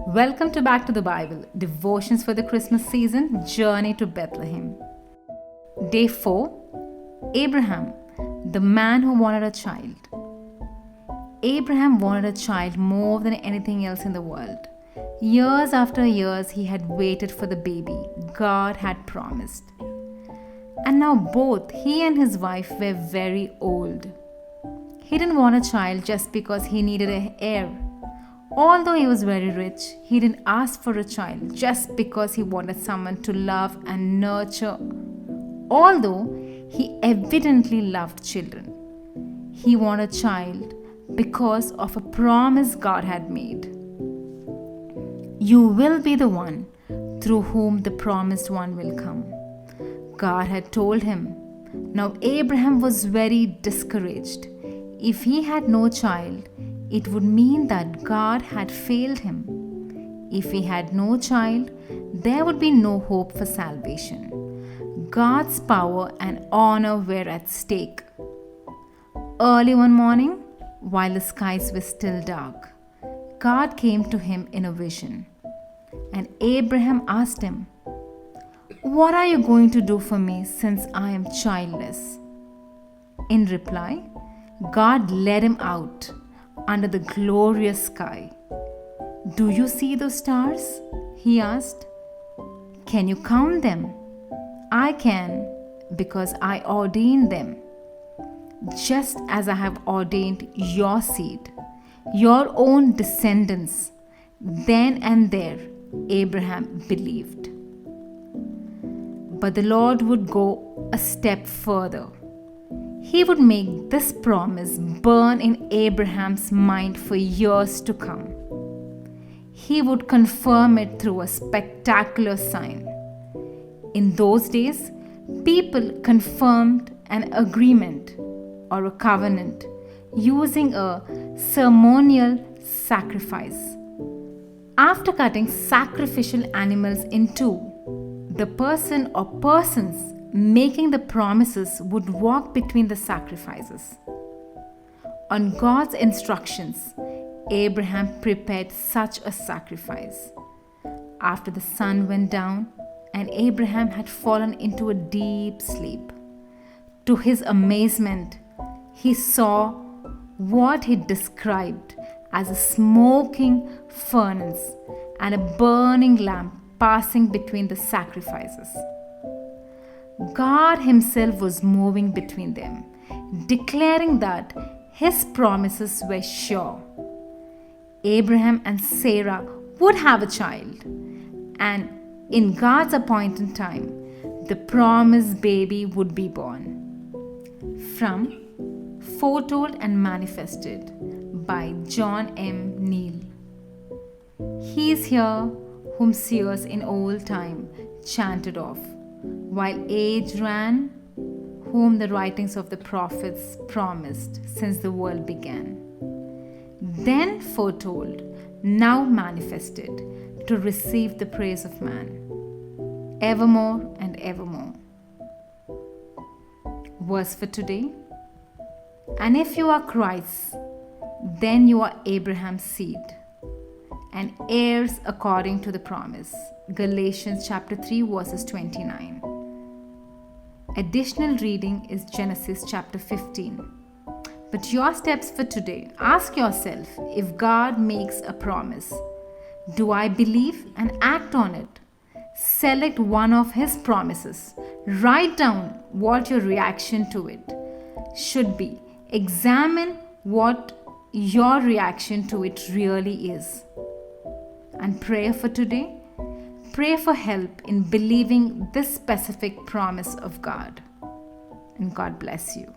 Welcome to Back to the Bible, Devotions for the Christmas Season, Journey to Bethlehem. Day 4, Abraham, the man who wanted a child. Abraham wanted a child more than anything else in the world. Years after years, he had waited for the baby God had promised. And now both he and his wife were very old. He didn't want a child just because he needed an heir. Although he was very rich, he didn't ask for a child just because he wanted someone to love and nurture. Although he evidently loved children, he wanted a child because of a promise God had made. You will be the one through whom the promised one will come, God had told him. Now Abraham was very discouraged. If he had no child, it would mean that God had failed him. If he had no child, there would be no hope for salvation. God's power and honor were at stake. Early one morning, while the skies were still dark, God came to him in a vision. And Abraham asked him, "What are you going to do for me since I am childless?" In reply, God led him out under the glorious sky. "Do you see those stars?" he asked. "Can you count them?" "I can, because I ordained them. Just as I have ordained your seed, your own descendants." Then and there, Abraham believed. But the Lord would go a step further. He would make this promise burn in Abraham's mind for years to come. He would confirm it through a spectacular sign. In those days, people confirmed an agreement or a covenant using a ceremonial sacrifice. After cutting sacrificial animals in two, the person or persons making the promises would walk between the sacrifices. On God's instructions, Abraham prepared such a sacrifice. After the sun went down and Abraham had fallen into a deep sleep, to his amazement, he saw what he described as a smoking furnace and a burning lamp passing between the sacrifices. God Himself was moving between them, declaring that His promises were sure. Abraham and Sarah would have a child, and in God's appointed time, the promised baby would be born. From Foretold and Manifested by John M. Neal. He is here whom seers in old time chanted of, while age ran, whom the writings of the prophets promised since the world began. Then foretold, now manifested, to receive the praise of man, evermore and evermore. Verse for today. And if you are Christ, then you are Abraham's seed, and heirs according to the promise. Galatians chapter 3 verses 29. Additional reading is Genesis chapter 15. But your steps for today, ask yourself, if God makes a promise, do I believe and act on it? Select one of His promises. Write down what your reaction to it should be. Examine what your reaction to it really is. And prayer for today. Pray for help in believing this specific promise of God. And God bless you.